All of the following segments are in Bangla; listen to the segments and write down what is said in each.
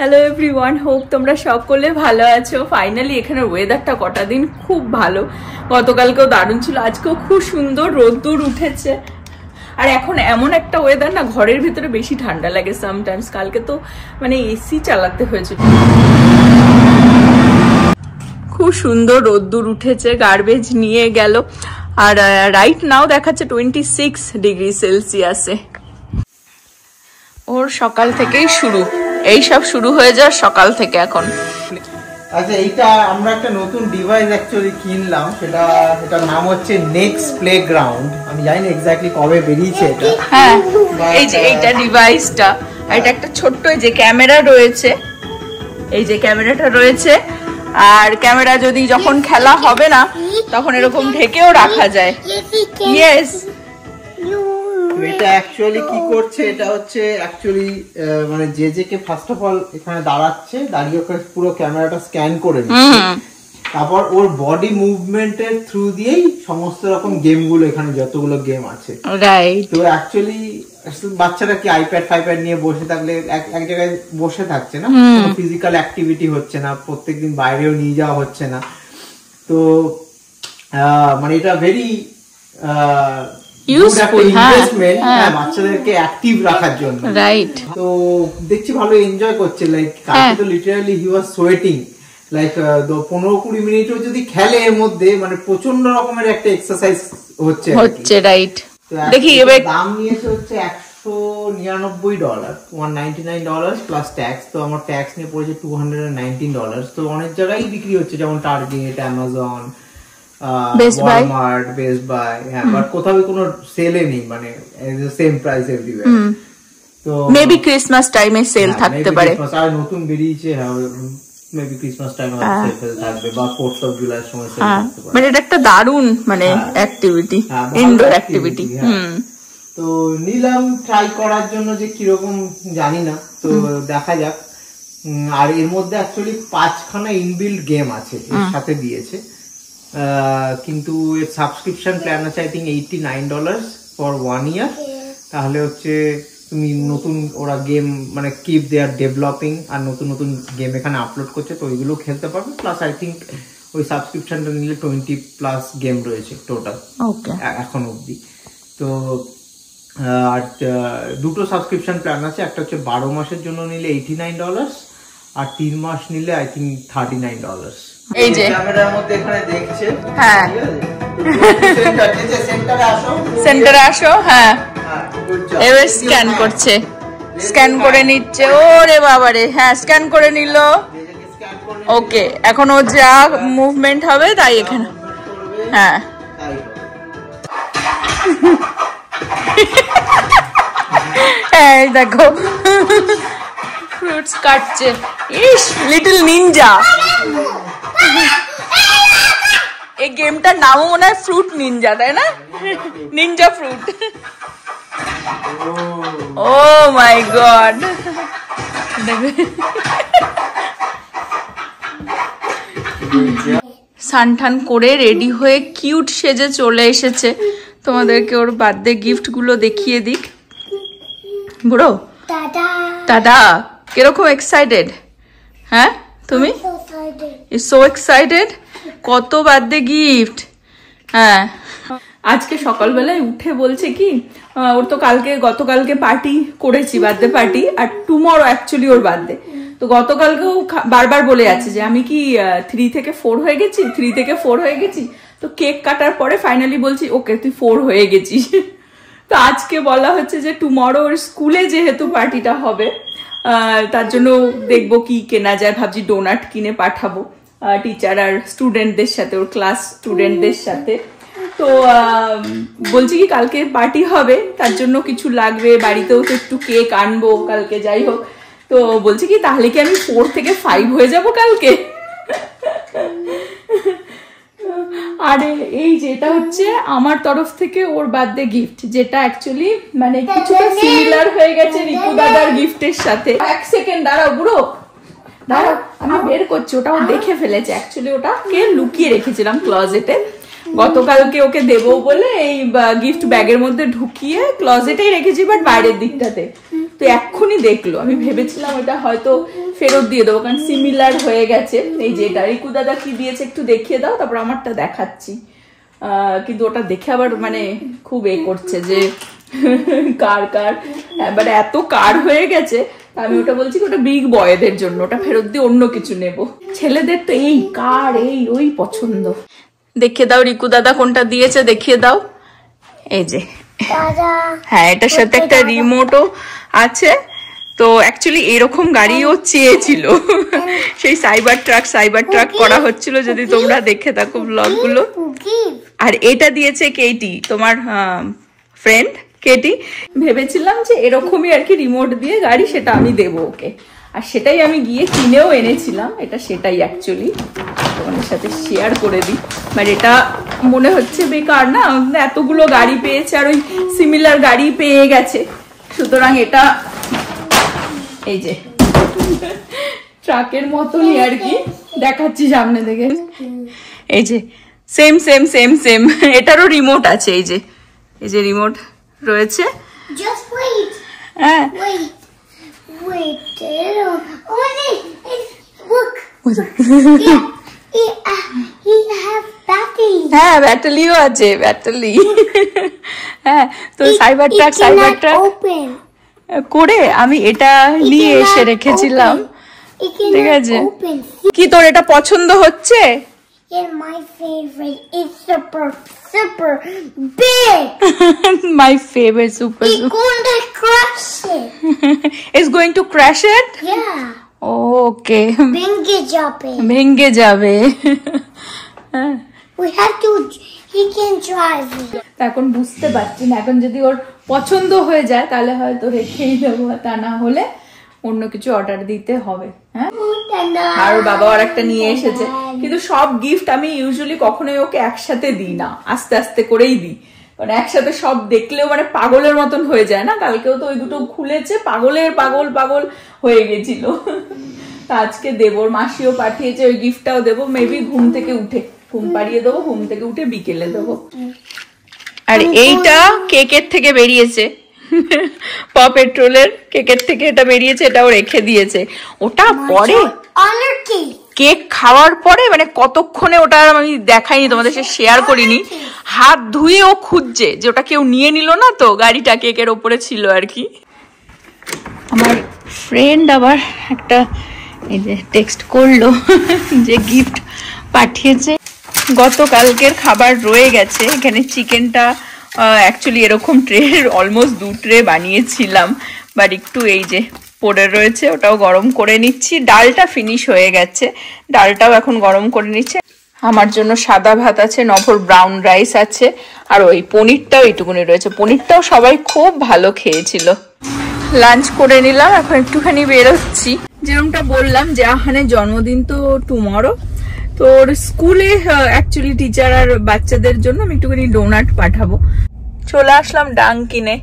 হ্যালো এভরিওয়ান, হোপ তোমরা সকলে ভালো আছো। ফাইনালি এখানে ওয়েদারটা কটা দিন খুব ভালো, গতকালকেও দারুণ ছিল, আজকেও খুব সুন্দর রোদ্দুর উঠেছে। আর এখন এমন একটা ওয়েদার না, ঘরের ভিতরে বেশি ঠান্ডা লাগে সামটাইমস। কালকে তো মানে এসি চালাতে হয়েছে। খুব সুন্দর রোদ্দুর উঠেছে, গার্বেজ নিয়ে গেল। আর রাইট নাও দেখাচ্ছে 26 ডিগ্রি সেলসিয়াসে। ওর সকাল থেকেই শুরু, এইসব শুরু হয়ে যায় সকাল থেকে এখন। আচ্ছা, এইটা আমরা একটা নতুন ডিভাইস অ্যাকচুয়ালি কিনলাম, সেটার নাম হচ্ছে নেক্সট প্লেগ্রাউন্ড। আমি জানি না এক্স্যাক্টলি কবে বেরিয়েছে এটা। হ্যাঁ, এই যে এইটা ডিভাইসটা, এটা একটা ছোট্ট যে ক্যামেরা রয়েছে, এই যে ক্যামেরাটা রয়েছে। আর ক্যামেরা যদি যখন খেলা হবে না তখন এরকম ঢেকেও রাখা যায়। ইয়েস, এটা অ্যাকচুয়ালি কি করছে, এটা হচ্ছে অ্যাকচুয়ালি মানে যে ফার্স্ট অফ অল এখানে দাঁড়াচ্ছে, দাঁড়িয়ে পুরো ক্যামেরাটা স্ক্যান করে নিচ্ছে, তারপর ওর বডি মুভমেন্টের থ্রু দিয়েই সমস্ত রকম গেমগুলো, এখানে যতগুলো গেম আছে, রাইট। তো অ্যাকচুয়ালি বাচ্চারা কি আইপ্যাড নিয়ে বসে থাকলে এক জায়গায় বসে থাকছে না, কোনো ফিজিক্যাল অ্যাক্টিভিটি হচ্ছে না, প্রত্যেকদিন বাইরেও নিয়ে যাওয়া হচ্ছে না। তো মানে এটা ভেরি বাচ্চাদেরকে অ্যাক্টিভ রাখার জন্য, রাইট। তো দেখছি ভালো এনজয় করছে, লাইক কালকে তো লিটারালি হি ওয়াজ সোয়েটিং, লাইক 15-20 মিনিটও যদি খেলে এর মধ্যে মানে প্রচন্ড রকমের একটা এক্সারসাইজ হচ্ছে, রাইট। দেখি এবার দাম নিয়েছে হচ্ছে $199, $199 প্লাস ট্যাক্স। তো আমার ট্যাক্স নিয়ে পড়েছে $219। তো অনেক জায়গায় বিক্রি হচ্ছে, যেমন Target, Amazon, Walmart, Best Buy, হ্যাঁ, বাট কোথাও কোনো সেলে নেই, মানে সেম প্রাইস এভরিওয়্যার। তো মেবি ক্রিসমাস টাইমে সেল থাকতে পারে, আর নতুন বেরিয়েছে, হ্যাঁ মেবি ক্রিসমাস টাইমে সেল থাকবে বা 4th অফ জুলাইয়ের সময় সেল থাকতে পারে। মানে এটা একটা দারুণ মানে অ্যাক্টিভিটি, ইনডোর অ্যাক্টিভিটি। তো নিলাম ট্রাই করার জন্য, যে কিরকম জানি না, তো দেখা যাক। আর এর মধ্যে অ্যাকচুয়ালি 5খানা ইনবিল্ড গেম আছে, এর সাথে দিয়েছে, কিন্তু এর সাবস্ক্রিপশন প্ল্যান আছে আই থিঙ্ক $89 ফর 1 ইয়ার। তাহলে হচ্ছে তুমি নতুন, ওরা গেম মানে কিপ দে আর ডেভেলপিং, আর নতুন নতুন গেম এখানে আপলোড করছে, তো ওইগুলো খেলতে পারবে। প্লাস আই থিঙ্ক ওই সাবস্ক্রিপশনটা নিলে 20+ গেম রয়েছে টোটাল এখন অব্দি। তো আর দুটো সাবস্ক্রিপশন প্ল্যান আছে, একটা হচ্ছে 12 মাসের জন্য নিলে $89, আর 3 মাস নিলে আই থিঙ্ক $39। এই যে ক্যামেরার মধ্যে এখানে দেখছে, হ্যাঁ সেন্টারে আসো, হ্যাঁ এবার স্ক্যান করছে, স্ক্যান করে নিচ্ছে। ওরে বাবারে, হ্যাঁ স্ক্যান করে নিল। ওকে, এখন ও যা মুভমেন্ট হবে তাই এখানে, হ্যাঁ এই দেখো ফ্রুটস কাটছে। ইস, লিটল নিনজা। এই গেমটার নামও মনে হয় ফ্রুট নিনজা, তাই না? Ninja fruit. Oh my god, সানঠান করে রেডি হয়ে কিউট সেজে চলে এসেছে। তোমাদেরকে ওর বার্থডে গিফট গুলো দেখিয়ে দিক। বুড়ো দাদা কিরকম এক্সাইটেড? হ্যাঁ তুমি সো এক্সাইটেড, কত বার্থডে গিফট। হ্যাঁ, আজকে সকালবেলায় উঠে বলছে কি, ওর তো গতকালকে পার্টি করেছি, বার্থডে পার্টি, আর টুমরো অ্যাকচুয়ালি ওর বার্থডে। তো গতকালকেও বারবার বলে যাচ্ছে যে আমি কি 3 থেকে 4 হয়ে গেছি, 3 থেকে 4 হয়ে গেছি। তো কেক কাটার পরে ফাইনালি বলছি ওকে তুই 4 হয়ে গেছিস। তো আজকে বলা হচ্ছে যে টুমরো ওর স্কুলে যেহেতু পার্টিটা হবে, তার জন্য দেখবো কি কেনা যায়, ভাবছি ডোনাট কিনে পাঠাবো টিচার আর স্টুডেন্টদের সাথে, ওর ক্লাস স্টুডেন্টদের সাথে। তো বলছি কি কালকে পার্টি হবে, তার জন্য কিছু লাগবে, বাড়িতেও তো একটু কেক আনবো কালকে, যাই হোক। তো বলছি কি তাহলে কি আমি 4 থেকে 5 হয়ে যাব কালকে? আর এই যেটা হচ্ছে আমার তরফ থেকে ওর বার্থডে গিফট, যেটা অ্যাকচুয়ালি মানে কিছুটা সিমিলার হয়ে গেছে রিকু দাদার গিফটের সাথে। 1 সেকেন্ড দাঁড়াও বুড়ো, দাঁড়াও আমি বের করছি। ওটা ও দেখে ফেলেছে, অ্যাকচুয়ালি ওটাকে লুকিয়ে রেখেছিলাম ক্লজেটে। গতকালকে ওকে দেবো বলে এই গিফট ব্যাগের মধ্যে ঢুকিয়ে ক্লজেটেই রেখেছি, বাট বাইরের দিকটাতে। তো এক্ষুনি দেখলো, আমি ভেবেছিলাম ওটা হয়তো ফেরত দিয়ে দেবো, কারণ সিমিলার হয়ে গেছে। এই যে এটা রিকু দাদা কি দিয়েছে একটু দেখিয়ে দাও, তারপর আমারটা দেখাচ্ছি। কিন্তু ওটা দেখে আবার মানে খুব করছে যে কার এবার এত কার হয়ে গেছে, আমি ওটা বলছি ওটা বিগ বয়দের জন্য, ওটা ফেরত দিয়ে অন্য কিছু নেব। ছেলেদের তো এই কার এই ওই পছন্দ। দেখিয়ে দাও রিকু দাদা কোনটা দিয়েছে, দেখিয়ে দাও। এই যে হ্যাঁ, এটার সাথে একটা রিমোটও আছে। তো অ্যাকচুয়ালি এরকম গাড়িও চেয়েছিল, সেই সাইবার ট্রাক করা হচ্ছিল, যদি তোমরা দেখে থাকো ব্লগগুলো। আর এটা দিয়েছে কেটি, তোমার ফ্রেন্ড কেটি। ভেবেছিলাম যে এরকমই আর কি রিমোট দিয়ে গাড়ি, সেটা আমি দেবো ওকে, আর সেটাই আমি গিয়ে কিনেও এনেছিলাম। এটা সেটাই অ্যাকচুয়ালি তোমাদের সাথে শেয়ার করে দিই। বাট এটা মনে হচ্ছে বেকার না, এতগুলো গাড়ি পেয়েছে আর ওই সিমিলার গাড়ি পেয়ে গেছে, সুতরাং এটা এই যে ট্রাকের মতনই আর কি। দেখাচ্ছি সামনে থেকে, এই যে সেম সেম সেম সেম, এটারও রিমোট আছে। এই যে রিমোট রয়েছে। হ্যাঁ হ্যাঁ ব্যাটারিও আছে, ব্যাটারি। হ্যাঁ, তো সাইবার ট্রাক করে আমি এটা নিয়ে এসে রেখেছিলাম। ঠিক আছে, কি তোর এটা পছন্দ হচ্ছে? My favorite is super big. My favorite super. It's going to crash it. It's going to crash it? Yeah. Okay. ভেঙে যাবে। We have to. He can drive it. এখন বুঝতে পারছি না, এখন যদি ওর পছন্দ হয়ে যায় তাহলে হয়তো রেখেই দেবো, তা না হলে অন্য কিছু অর্ডার দিতে হবে। হ্যাঁ, আর বাবা আর একটা নিয়ে এসেছে, কিন্তু সব গিফট আমি ইউজুয়ালি কখনোই ওকে একসাথে দিই না, আস্তে আস্তে করেই দিই। মানে একসাথে সব দেখলেও মানে পাগলের মতন হয়ে যায় না। কালকেও তো ওই দুটো খুলেছে, পাগল হয়ে গেছিল। তা আজকে দেবো, মাসিও পাঠিয়েছে, ওই গিফটটাও দেবো। মেবি ঘুম থেকে উঠে, ঘুম পাড়িয়ে দেবো, ঘুম থেকে উঠে বিকেলে দেবো। আর এইটা কেকের থেকে বেরিয়েছে, প পেট্রোলের কেকের থেকে এটা বেরিয়েছে, এটাও রেখে দিয়েছে। ওটা পরে কেক খাওয়ার পরে মানে কতক্ষণে ওটা আমি দেখাইনি তোমাদের সাথে, শেয়ার করিনি। হাত ধুয়ে ও খুঁজছে যে ওটা কেউ নিয়ে নিল না তো, গাড়িটা কেকের ওপরে ছিল আর কি। আমার ফ্রেন্ড আবার একটা এই যে টেক্সট করলো যে গিফট পাঠিয়েছে। গতকালকের খাবার রয়ে গেছে, এখানে চিকেনটা অ্যাকচুয়ালি এরকম ট্রে অলমোস্ট 2 ট্রে বানিয়েছিলাম, বাট একটু এই যে পড়ে রয়েছে, ওটাও গরম করে নিচ্ছি। ডালটা ফিনিশ হয়ে গেছে, ডালটাও এখন গরম করে নিচ্ছে। আমার জন্য সাদা ভাত আছে, নভর ব্রাউন রাইস আছে, আর ওই পনিরটাও এইটুকুনি রয়েছে। পনিরটাও সবাই খুব ভালো খেয়েছিল। লাঞ্চ করে নিলাম, এখন একটুখানি বেরোচ্ছি। যেরকমটা বললাম যে আহানের জন্মদিন তো টুমরো, তোর স্কুলে অ্যাকচুয়ালি টিচার আর বাচ্চাদের জন্য আমি একটুখানি ডোনাট পাঠাবো। চলে আসলাম ডাঙ্কিনে,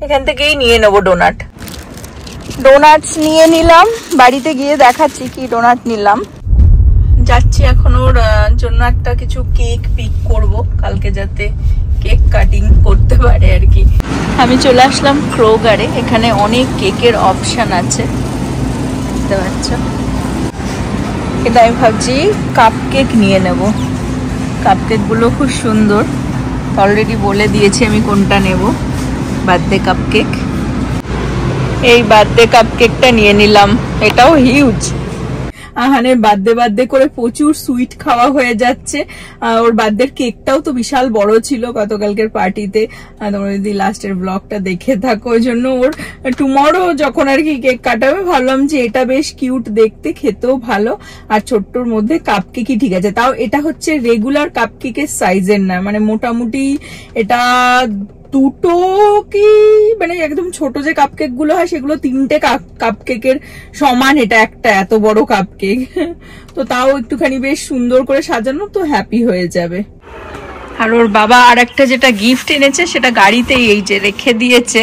এখান থেকেই নিয়ে নেবো ডোনাটস নিয়ে নিলাম। বাড়িতে গিয়ে দেখাচ্ছি কি ডোনাট নিলাম। যাচ্ছি এখন ওর জন্য একটা কিছু কেক পিক করব, কালকে যাতে কেক কাটিং করতে পারে আর কি। আমি চলে আসলাম ক্রোগারে, এখানে অনেক কেকের অপশন আছে, বুঝতে পারছো। এটা আমি ভাবছি কাপ কেক নিয়ে নেব, কাপ কেক গুলো খুব সুন্দর। অলরেডি বলে দিয়েছি আমি কোনটা নেব, বার্থডে কাপ কেক। এই বার্থডে কাপ কেকটা নিয়ে নিলাম, এটাও হিউজ। আহানের বার্থডে করে প্রচুর সুইট খাওয়া হয়ে যাচ্ছে। ওর বার্থডে কেকটাও তো বিশাল বড় ছিল গতকালকের পার্টিতে, তোমরা যদি লাস্টের ব্লগটা দেখে থাকো। ওই জন্য ওর টুমরো যখন আর কি কেক কাটাবে, ভাবলাম যে এটা বেশ কিউট দেখতে, খেতেও ভালো, আর ছোট্টর মধ্যে কাপ কেকই ঠিক আছে। তাও এটা হচ্ছে রেগুলার কাপ কেকের সাইজের না, মানে মোটামুটি এটা 2টো কি মানে একদম ছোট যে কাপ কেক গুলো হয় সেগুলো 3টে কাপ কেকের সমান, এটা একটা এত বড় কাপ কেক। তো তাও একটুখানি বেশ সুন্দর করে সাজানো, তো হ্যাপি হয়ে যাবে। আর ওর বাবা আর একটা যেটা গিফট এনেছে সেটা গাড়িতেই এই যে রেখে দিয়েছে,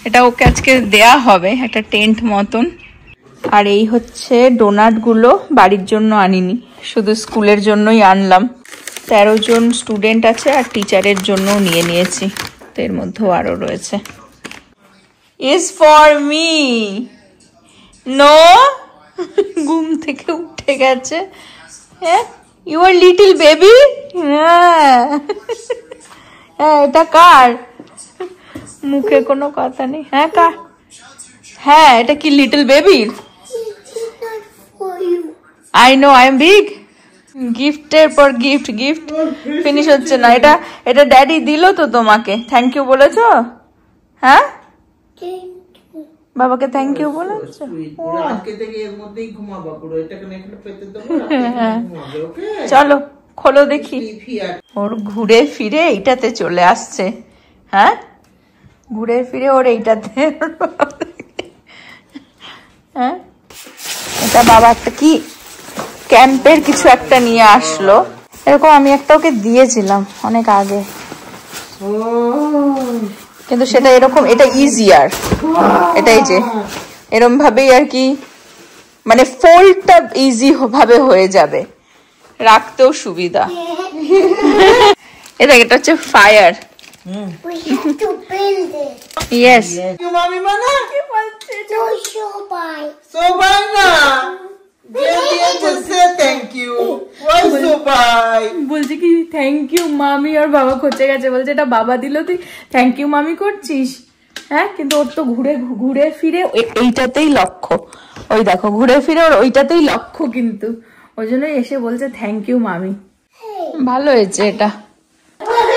এটা ওকে আজকে দেয়া হবে, একটা টেন্ট মতন। আর এই হচ্ছে ডোনাট গুলো, বাড়ির জন্য আনিনি, শুধু স্কুলের জন্যই আনলাম। 13 জন স্টুডেন্ট আছে আর টিচারের জন্য নিয়ে নিয়েছি, তো এর মধ্যেও আরো রয়েছে। ইজ ফর মি, নো ঘুম থেকে উঠে গেছে। হ্যাঁ, ইউর লিটল বেবি। হ্যাঁ, এটা কার? মুখে কোনো কথা নেই। হ্যাঁ কার? হ্যাঁ, এটা কি লিটল বেবির? I know, I am big. গিফটের পর গিফট, গিফট ফিনিশ হচ্ছে না। এটা ড্যাডি দিল তো তোমাকে? থ্যাংক ইউ বলেছো? হ্যাঁ, বাবাকে থ্যাংক ইউ বলেছো? চলো খোলো দেখি। ওর ঘুরে ফিরে এইটাতে চলে আসছে। হ্যাঁ, ঘুরে ফিরে ওর এইটাতে। হ্যাঁ, এটা বাবা একটা কি ক্যাম্পের কিছু একটা নিয়ে আসলো। এরকম আমি একটা ওকে দিয়েছিলাম অনেক আগে, কিন্তু সেটা এরকম, এটা ইজিয়ার। এটাই যে এরকম ভাবেই আর কি, মানে ফোল্ডটা ইজি ভাবে হয়ে যাবে, রাখতেও সুবিধা। এটা হচ্ছে fire. We have to build it. Yes. Mommy, mana? No, Shobai. Sobai na. Say thank you. Why Sobai? বলছে কি থ্যাংক ইউ মামি, আর বাবা খোঁচে গেছে, বলছে এটা বাবা দিল, তুই থ্যাংক ইউ মামি করছিস। হ্যাঁ, কিন্তু ওর তো ঘুরে ফিরে এইটাতেই লক্ষ্য। ওই দেখো ঘুরে ফিরে ওর ওইটাতেই লক্ষ্য, কিন্তু ওই জন্যই এসে বলছে থ্যাংক ইউ মামি। ভালো হয়েছে এটা।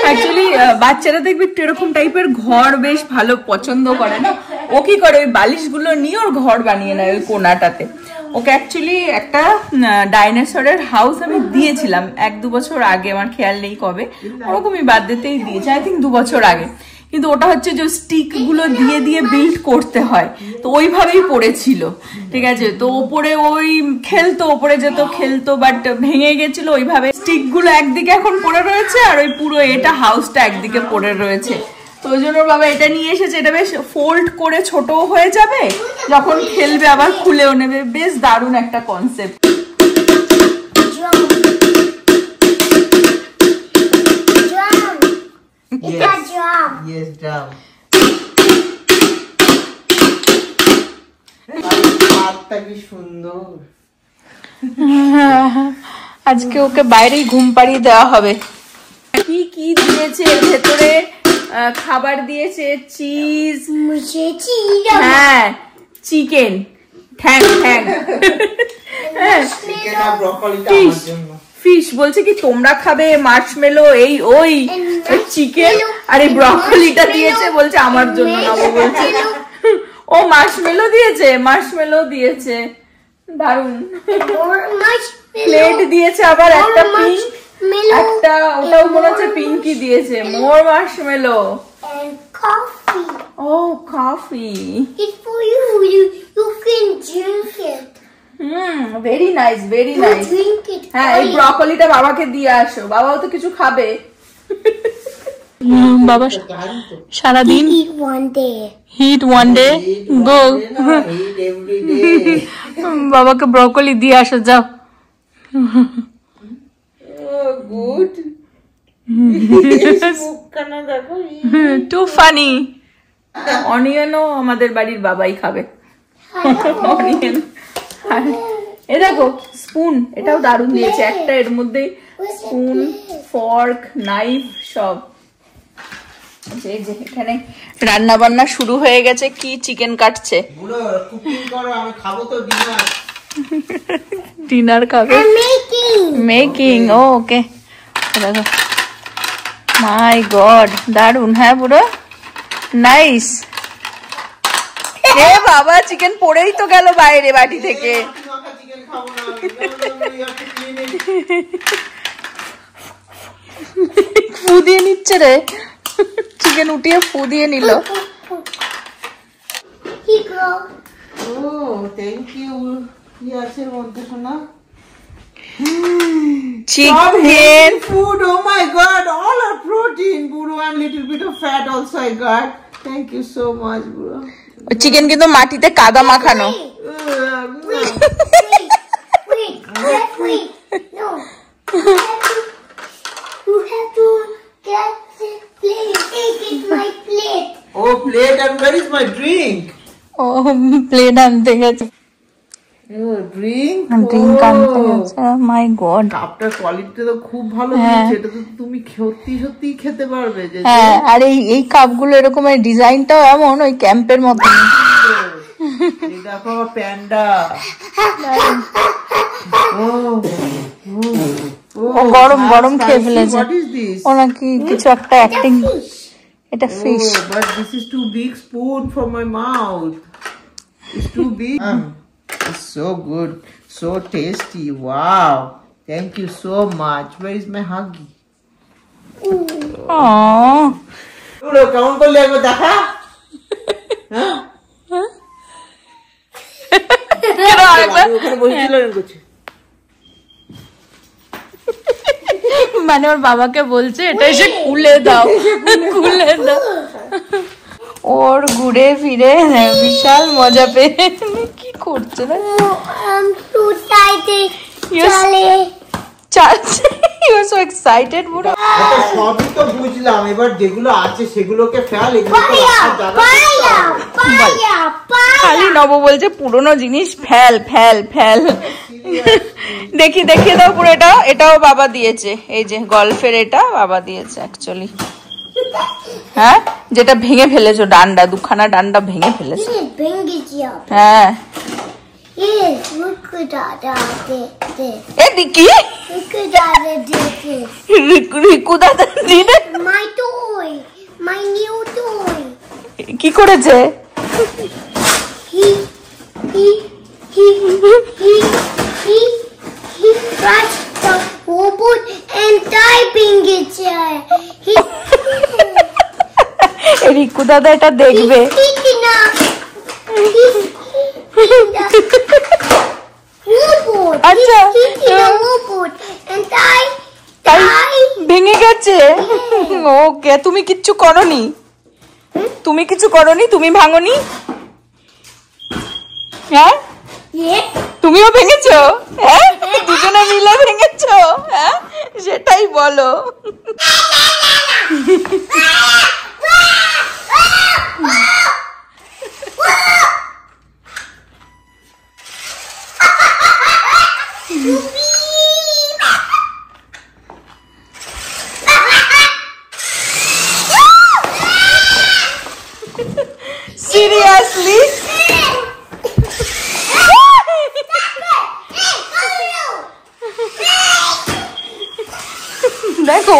অ্যাকচুয়ালি বাচ্চারা দেখবি একটু এরকম টাইপের ঘর বেশ ভালো পছন্দ করে না। ও কি করে, ওই বালিশগুলো নিয়ে ওর ঘর বানিয়ে নেয় ওই কোনাটাতে। ওকে অ্যাকচুয়ালি একটা ডাইনোসরের হাউস আমি দিয়েছিলাম 1-2 বছর আগে, আমার খেয়াল নেই কবে, ওরকমই বার্থডেতেই দিয়েছি, আই থিঙ্ক 2 বছর আগে। কিন্তু ওটা হচ্ছে যে স্টিক গুলো দিয়ে দিয়ে বিল্ড করতে হয়, তো ওইভাবেই পড়েছিল, ঠিক আছে। তো ওপরে ওই খেলতো, ওপরে যেত খেলতো, বাট ভেঙে গেছিল ওইভাবে। স্টিক গুলো একদিকে এখন পড়ে রয়েছে, আর ওই পুরো এটা হাউসটা একদিকে পড়ে রয়েছে। তো ওই জন্য বাবা এটা নিয়ে এসেছে। এটা বেশ ফোল্ড করে ছোট হয়ে যাবে, যখন খেলবে আবার খুলেও নেবে। বেশ দারুণ একটা কনসেপ্ট। Yes, drum. কি সুন্দর। আজকে ওকে বাইরেই ঘুম পাড়িয়ে দেওয়া হবে। কি কি দিয়েছে এর ভেতরে? খাবার দিয়েছে, চিজ, হ্যাঁ চিকেন, ঠ্যাং, ফিশ। বলছে কি তোমরা খাবে মার্শমেলো, এই ওই চিকেন, আর এই ব্রকলিটা দিয়েছে, বলছে আমার জন্য নাও। বলছে ও মার্শমেলো দিয়েছে, দারুন। প্লেট দিয়েছে আবার একটা পিঙ্ক, একটা ওটাও মনে হচ্ছে পিঙ্কি দিয়েছে। More marshmallow And coffee. Oh coffee. It's for you. You can drink it. Very nice, very nice. Drink it. হ্যাঁ, এই ব্রকলিটা বাবাকে দিয়ে আসো, বাবাও তো কিছু খাবে। বাবা সারাদিন Eat one day. Eat one day গো। বাবাকে ব্রকলি দিয়ে আসো, যাও। গুড। Two funny. অনিয়নও আমাদের বাড়ির বাবাই খাবে। অনিয়ন। এ দেখো স্পুন, এটাও দারুণ দিয়েছে। একটা এর মধ্যে স্পুন, ফর্ক, নাইফ সব। এই যে এখানে রান্না বান্না শুরু হয়ে গেছে। কি চিকেন কাটছে? কুকিং করো, আমি খাবো তো ডিনার। ডিনার খাবে? মেকিং। ওকে, দেখো। মাই গড, দারুন। হ্যাঁ বুড়ো, নাইস। এ বাবা, চিকেন পড়েই তো গেল বাইরে বাটি থেকে। ফু দিয়ে নিচ্ছে রে, চিকেন উঠিয়ে ফু দিয়ে নিল। Chicken food, oh my god, all are protein, Buru, and little bit of fat also I got. Thank you so much, Buru. Chicken কিন্তু মাটিতে কাদা মাখানো। Wait. No. You have to get the plate. Take it, my plate. Oh, plate, and where is my drink? ও প্লেট আনতে গেছে। ড্রিঙ্ক ড্রিঙ্ক আনতে গেছে। মাই গড, কাপটার কোয়ালিটিটা তো খুব ভালো দিয়েছে, এটা তো তুমি সত্যি খেতে পারবে। যে হ্যাঁ, আর এই কাপগুলো এরকম, এই ডিজাইনটাও এমন ওই ক্যাম্পের মতো। এই দেখো প্যান্ডা। ও গরম গরম খেয়ে ফেলেছে। What is this? ও নাকি কিছু একটা অ্যাক্টিং। এটা fish. But this is too big spoon for my mouth. It's too big. It's so good, so tasty. Wow. Thank you so much. Where is my huggy? Aww. কেমন করলে একবার দেখা। ওখানে বসেছিল করছে। মানে ওর বাবাকে বলছে এটা এসে খুলে দাও, খুলে দাও। ওর ঘুরে ফিরে বিশাল মজা পেয়ে কি করছে না। I'm too excited. You are so excited, বুড়ো। সবই তো বুঝলাম, এবার যেগুলো আছে সেগুলোকে ফেল, এগুলো তো রাখার জায়গা নেই। খালি নব বলছে পুরনো জিনিস ফেল ফেল ফেল। দেখিয়ে দাও পুরো। এটাও বাবা দিয়েছে। এই যে গল্ফের, এটা বাবা দিয়েছে অ্যাকচুয়ালি। হ্যাঁ, যেটা ভেঙে ফেলেছো, ডান্ডা, দুখানা ডান্ডা ভেঙে ফেলেছো। হ্যাঁ, Yes, look at that. এদিকে Look at that. রিকু দাদা দিনে My toy. My new toy. কি করেছে? He crushed the robot and typing it. Riku দাদা এটা দেখবে। He's robot. আচ্ছা, He's a robot and তাই ভেঙে গেছে। ওকে, তুমি কিচ্ছু করনি? তুমি কিছু করনি? তুমি ভাঙনি? হ্যাঁ, Yes. তুমিও ভেঙেছো? হ্যাঁ, দুজনে মিলে ভেঙেছো? হ্যাঁ, সেটাই বলো। Seriously? দেখো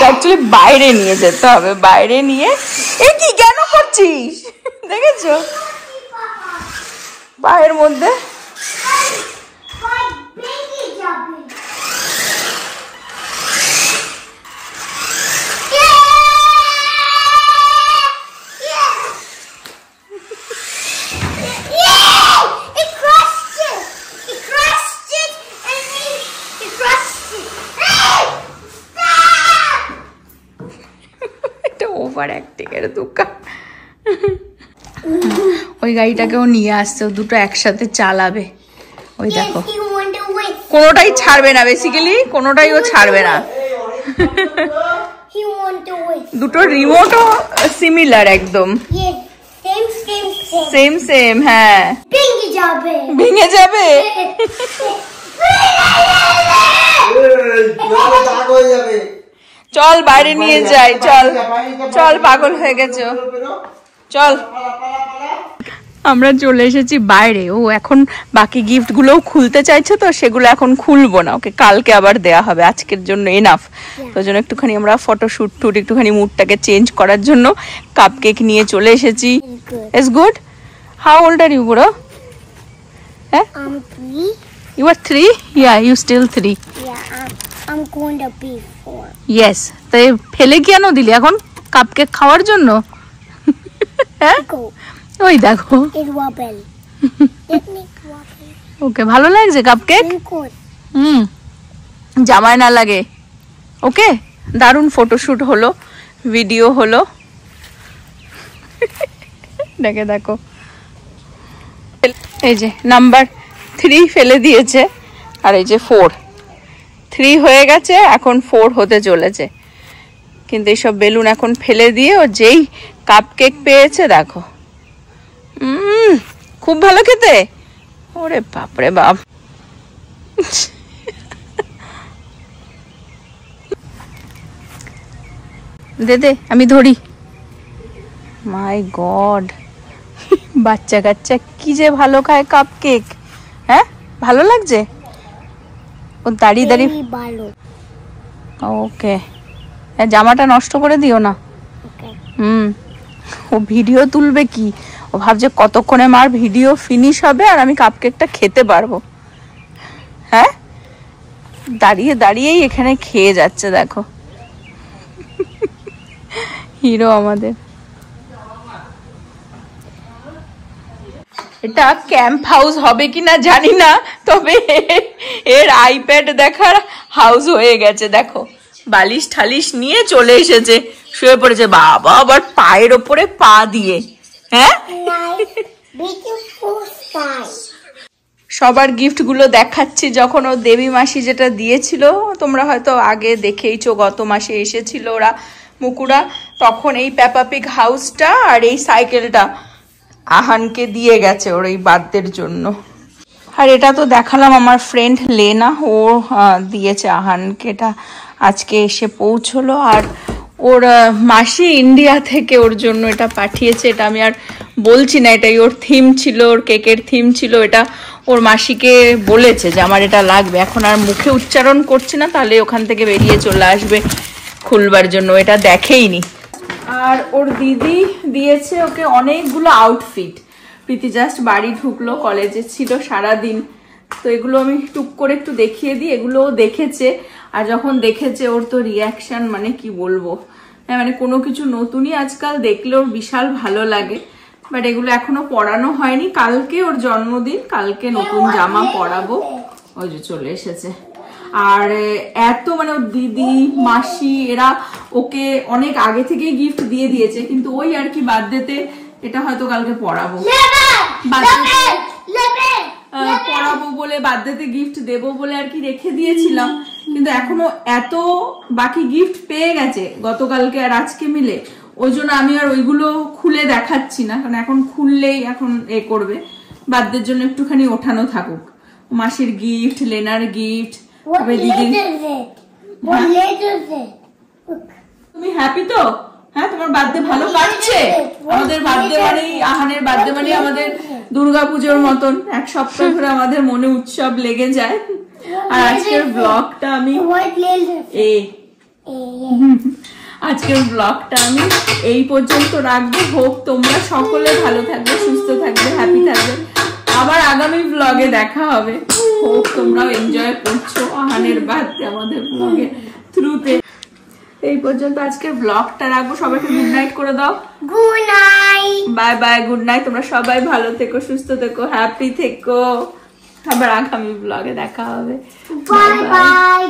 অ্যাকচুয়ালি বাইরে নিয়ে যেতে হবে। বাইরে নিয়ে কি কেন করছিস? দেখেছো পায়ের মধ্যে ওভার অ্যাক্টিং এর দোকান। ওই গাড়িটাকেও নিয়ে আসছে, দুটো একসাথে চালাবে। ওই দেখো, কোনোটাই ছাড়বে না, বেসিক্যালি কোনোটাই ও ছাড়বে না। দুটো রিমোটও সিমিলার একদম, সেম সেম। হ্যাঁ, ভেঙে যাবে। চল বাইরে নিয়ে যাই, চল চল, পাগল হয়ে গেছো, চল। আমরা চলে এসেছি বাইরে। ও এখন বাকি গিফট গুলোও খুলতে চাইছে, তো সেগুলো এখন খুলবো না, ওকে কালকে আবার দেয়া হবে। আজকের জন্য এনাফ। তো জন্য একটুখানি আমরা ফটোশুট টুট, একটুখানি মুডটাকে চেঞ্জ করার জন্য কাপ কেক নিয়ে চলে এসেছি। It's good. How old are you বুড়ো? হ্যাঁ, you are 3? Yeah, you still 3. I'm going to be 4. Yes. তাই ফেলে কেন দিলি এখন কাপকেক খাওয়ার জন্য? হ্যাঁ, ওই দেখো ওকে ভালো লাগছে কাপকেক। জামায় না লাগে। ওকে, দারুণ ফটোশুট হলো, ভিডিও হলো। দেখো এই যে নাম্বার 3 ফেলে দিয়েছে, আর এই যে 4, 3 হয়ে গেছে, এখন 4 হতে চলেছে। কিন্তু এইসব বেলুন এখন ফেলে দিয়ে ও যেই কাপ কেক পেয়েছে দেখো, খুব ভালো খেতে। ওরে বাপরে বাপ, দে দে আমি ধরি। মাই গড, বাচ্চা কাচ্চা কি যে ভালো খায় কাপ কেক। হ্যাঁ ভালো লাগছে, ও দাঁড়িয়ে দাঁড়িয়ে। ওকে, জামাটা নষ্ট করে দিও না। ও ভিডিও তুলবে কি, ও ভাবছে কতক্ষণে মার ভিডিও ফিনিশ হবে আর আমি কাপ কেকটা খেতে পারবো। হ্যাঁ দাঁড়িয়ে দাঁড়িয়েই এখানে খেয়ে যাচ্ছে দেখো, হিরো আমাদের। এটা ক্যাম্প হাউস হবে কিনা জানি না, তবে এর আইপ্যাড দেখার হাউস হয়ে গেছে। দেখো বালিশ ঠালিশ নিয়ে চলে এসেছে, শুয়ে পড়েছে। বাবা আবার পায়ের ওপরে পা দিয়ে। হ্যাঁ সবার গিফট গুলো দেখাচ্ছি। যখন ও দেবী মাসি যেটা দিয়েছিল, তোমরা হয়তো আগে দেখেইছো, গত মাসে এসেছিল ওরা মুকুরা, তখন এই পেপা পিগ হাউসটা আর এই সাইকেলটা আহানকে দিয়ে গেছে ওর এই বার্থডের জন্য। আর এটা তো দেখালাম আমার ফ্রেন্ড লেনা, ও দিয়েছে আহানকে, এটা আজকে এসে পৌঁছলো। আর ওর মাসি ইন্ডিয়া থেকে ওর জন্য এটা পাঠিয়েছে। এটা আমি আর বলছি না, এটাই ওর থিম ছিল, ওর কেকের থিম ছিল। এটা ওর মাসিকে বলেছে যে আমার এটা লাগবে, এখন আর মুখে উচ্চারণ করছে না, তাহলে ওখান থেকে বেরিয়ে চলে আসবে খুলবার জন্য, এটা দেখেইনি। আর ওর দিদি দিয়েছে ওকে অনেকগুলো আউটফিট। প্রীতি জাস্ট বাড়ি ঢুকলো, কলেজে ছিল সারাদিন, তো এগুলো আমি টুক করে একটু দেখিয়ে দিই। এগুলোও দেখেছে, আর যখন দেখেছে ওর তো রিয়াকশন মানে কি বলবো, মানে কোনো কিছু নতুনই আজকাল দেখলে ওর বিশাল ভালো লাগে। বাট এগুলো এখনো পরানো হয়নি, কালকে ওর জন্মদিন, কালকে নতুন জামা পরাবো। ওই যে চলে এসেছে। আর এত মানে ওর দিদি মাসি এরা ওকে অনেক আগে থেকে গিফট দিয়ে দিয়েছে, কিন্তু ওই আর কি বার্থডেতে এটা হয়তো কালকে পরাবো, পরাবো বলে বার্থডেতে গিফট দেবো বলে আর কি রেখে দিয়েছিলাম। কিন্তু এখনো এত বাকি গিফট পেয়ে গেছে গতকালকে আর আজকে মিলে, ওই জন্য আমি আর ওইগুলো খুলে দেখাচ্ছি না, কারণ এখন খুললেই এখন করবে। বার্থডের জন্য একটুখানি ওঠানো থাকুক, মাসির গিফট, লেনার গিফট, তুমি হ্যাপি তো? হ্যাঁ তোমার বার্থডে ভালো কাটছে? আমাদের বার্থডে মানেই, আহানের বার্থডে মানে আমাদের দুর্গাপুজোর মতন, এক সপ্তাহ ধরে আমাদের মনে উৎসব লেগে যায়। আর আজকের ব্লগটা আমি এই পর্যন্ত রাখবো। হোপ তোমরা সকলে ভালো থাকবে, সুস্থ থাকবে, হ্যাপি থাকবে। আবার আগামী ব্লগে দেখা হবে। হোপ তোমরাও এনজয় করছো আহানের বার্থডে আমাদের ব্লগের থ্রুতে। এই পর্যন্ত আজকের ব্লগটা রাখবো। সবাইকে গুড নাইট করে দাও। Good night, bye bye, good night. তোমরা সবাই ভালো থেকো, সুস্থ থেকো, হ্যাপি থেকো। আবার আগামী ব্লগে দেখা হবে। Bye bye.